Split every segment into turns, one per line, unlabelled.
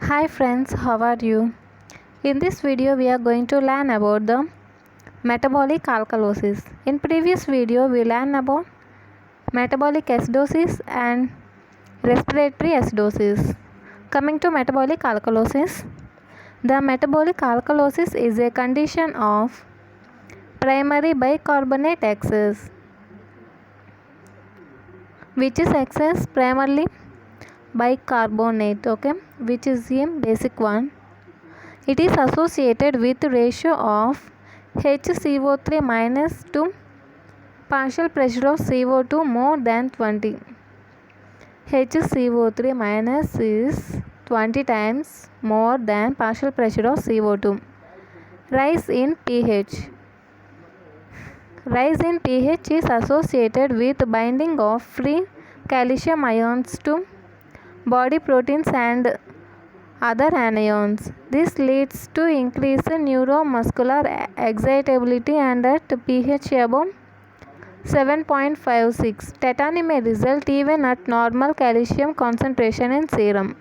Hi friends, how are you? In this video we are going to learn about the metabolic alkalosis. In previous video we learned about metabolic acidosis and respiratory acidosis. Coming to metabolic alkalosis, the metabolic alkalosis is a condition of primary bicarbonate excess, which is excess primarily bicarbonate, which is a basic one. It is associated with ratio of HCO3 minus to partial pressure of CO2 more than 20. HCO3 minus is 20 times more than partial pressure of CO2. Rise in pH. Rise in pH is associated with binding of free calcium ions to body proteins and other anions. This leads to increased neuromuscular excitability and at pH above 7.56. Tetany may result even at normal calcium concentration in serum.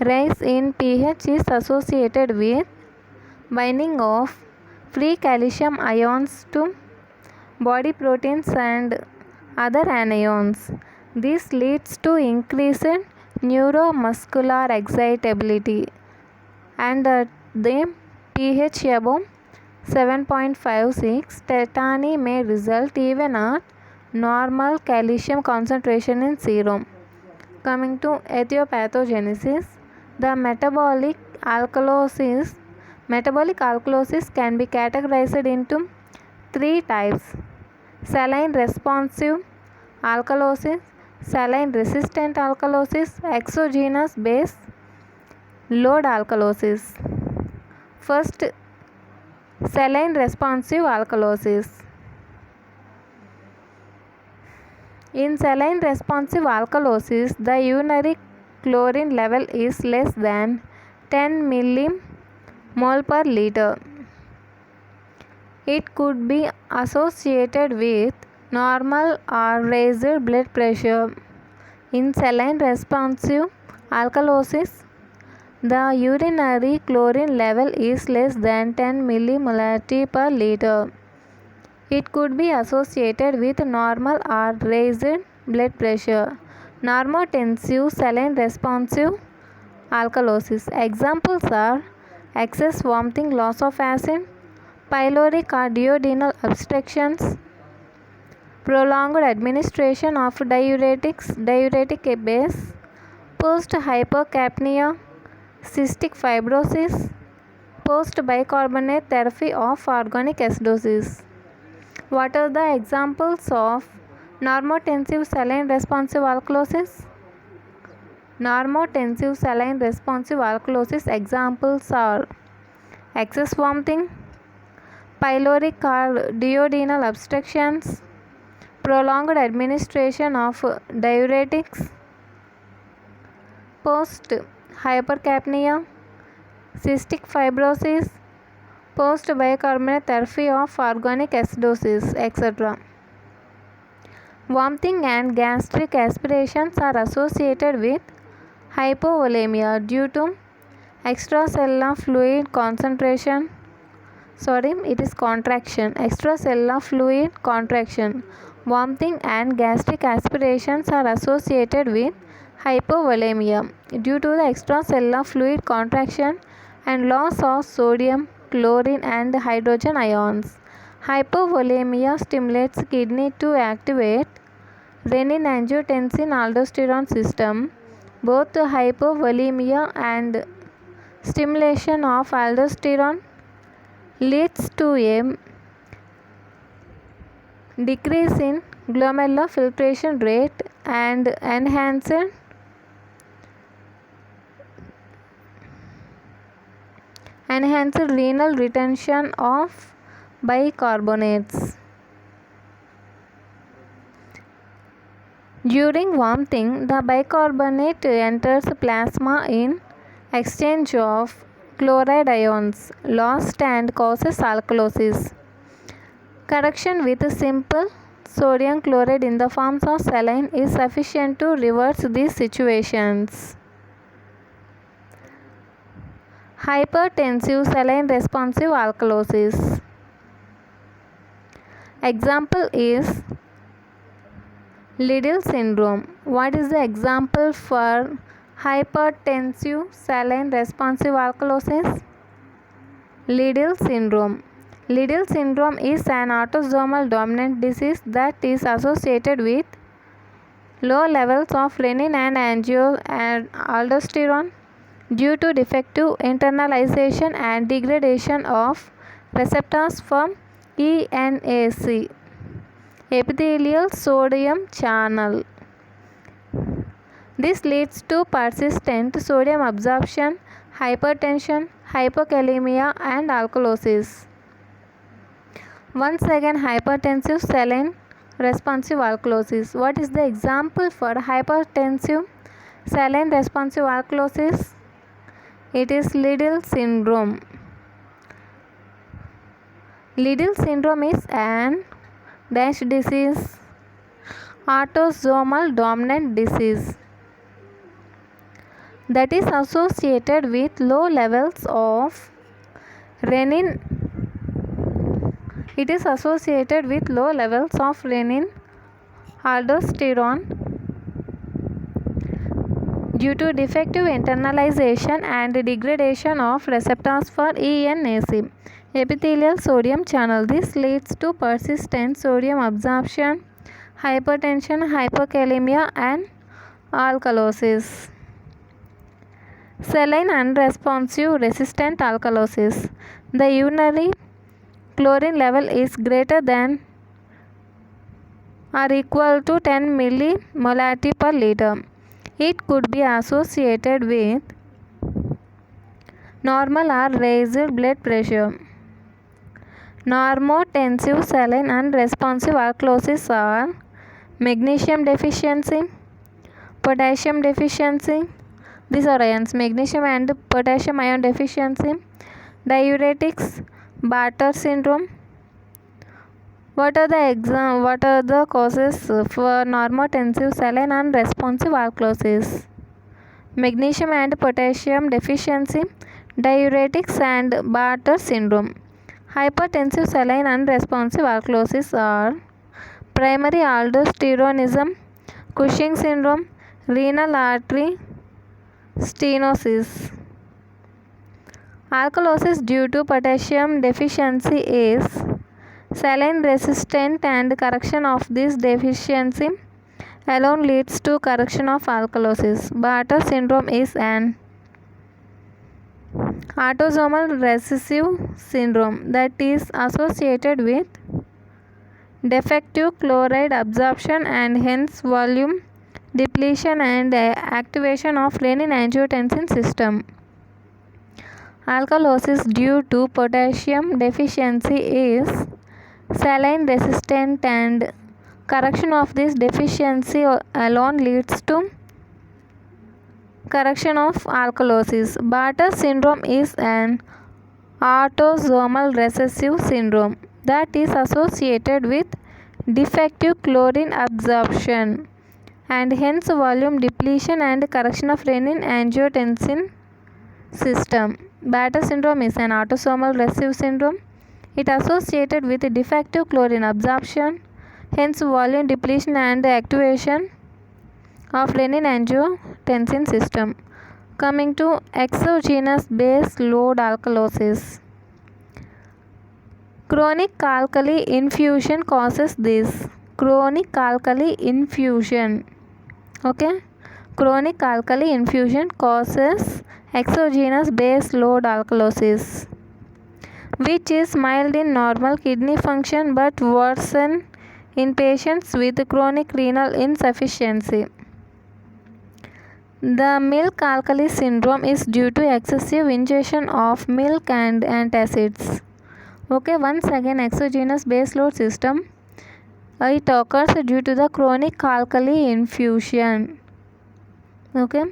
Rise in pH is associated with binding of free calcium ions to body proteins and other anions. This leads to increased neuromuscular excitability and at the pH above 7.56. Tetany may result even at normal calcium concentration in serum. Coming to etiopathogenesis, the metabolic alkalosis can be categorized into three types: saline responsive alkalosis, saline resistant alkalosis, exogenous base load alkalosis. First, saline responsive alkalosis. In saline responsive alkalosis, the urinary chlorine level is less than 10 millimole per liter. It could be associated with normal or raised blood pressure. In saline responsive alkalosis, the urinary chlorine level is less than 10 millimolarity per liter. It could be associated with normal or raised blood pressure. Normotensive saline responsive alkalosis. Examples are excess vomiting, loss of acid, pyloric or duodenal obstructions, prolonged administration of diuretic base, post-hypercapnia, cystic fibrosis, post-bicarbonate therapy of organic acidosis. What are the examples of normotensive saline responsive alkalosis? Normotensive saline responsive alkalosis examples are excess vomiting, pyloric or duodenal obstructions, prolonged administration of diuretics, post-hypercapnia, cystic fibrosis, post-bicarbonate therapy of organic acidosis, etc. Vomiting and gastric aspirations are associated with hypovolemia due to extracellular fluid contraction. Extracellular fluid contraction. Vomiting and gastric aspirations are associated with hypovolemia due to the extracellular fluid contraction and loss of sodium, chlorine and hydrogen ions. Hypovolemia stimulates kidney to activate renin-angiotensin-aldosterone system. Both hypovolemia and stimulation of aldosterone leads to a decrease in glomerular filtration rate and enhanced renal retention of bicarbonates. During vomiting, the bicarbonate enters plasma in exchange of chloride ions lost and causes alkalosis. Correction with simple sodium chloride in the forms of saline is sufficient to reverse these situations. hypertensive saline responsive alkalosis. Example is Liddle syndrome. What is the example for hypertensive saline responsive alkalosis? Liddle syndrome. Liddle syndrome is an autosomal dominant disease that is associated with low levels of renin and aldosterone due to defective internalization and degradation of receptors from ENAC, epithelial sodium channel. This leads to persistent sodium absorption, hypertension, hypokalemia, and alkalosis. Once again, hypertensive saline responsive alkalosis. What is the example for hypertensive saline responsive alkalosis? It is Liddle syndrome. Liddle syndrome is an dash disease, autosomal dominant disease that is associated with low levels of renin. It is associated with low levels of renin, aldosterone due to defective internalization and degradation of receptors for ENAC, epithelial sodium channel. This leads to persistent sodium absorption, hypertension, hypokalemia, and alkalosis. Saline unresponsive resistant alkalosis. The urinary chlorine level is greater than or equal to 10 millimolarity per liter. It could be associated with normal or raised blood pressure. Normotensive saline unresponsive alkalosis are magnesium deficiency, potassium deficiency. These are ions: magnesium and potassium ion deficiency, diuretics, Bartter syndrome. What are the causes for normotensive saline unresponsive alkalosis? Magnesium and potassium deficiency, diuretics, and Bartter syndrome. Hypertensive saline unresponsive alkalosis are primary aldosteronism, Cushing syndrome, renal artery stenosis. Alkalosis due to potassium deficiency is saline resistant, and correction of this deficiency alone leads to correction of alkalosis. Bartter syndrome is an autosomal recessive syndrome that is associated with defective chloride absorption and hence volume depletion and activation of renin-angiotensin system. Alkalosis due to potassium deficiency is saline resistant, and correction of this deficiency alone leads to correction of alkalosis. Bartter syndrome is an autosomal recessive syndrome that is associated with defective chlorine absorption and hence volume depletion and correction of renin-angiotensin system. Bartter syndrome is an autosomal recessive syndrome. It is associated with defective chlorine absorption, hence volume depletion and activation of renin-angiotensin system. Coming to exogenous base load alkalosis. Chronic alkali infusion causes this. Chronic alkali infusion. Okay. Chronic alkali infusion causes exogenous base load alkalosis, which is mild in normal kidney function but worsen in patients with chronic renal insufficiency. The milk alkali syndrome is due to excessive ingestion of milk and antacids. Okay, once again, exogenous base load system. It occurs due to the chronic alkali infusion. Okay.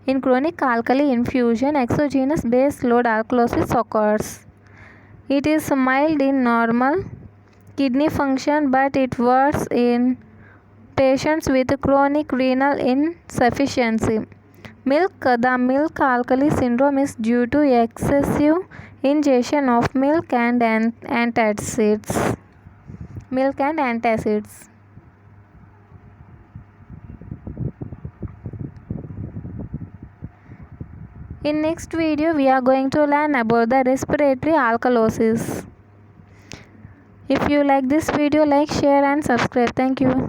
In chronic alkali infusion, exogenous base load alkalosis occurs. It is mild in normal kidney function but it worsens in patients with chronic renal insufficiency. The milk alkali syndrome is due to excessive ingestion of milk and antacids. In next video, we are going to learn about the respiratory alkalosis. If you like this video, like, share and subscribe. Thank you.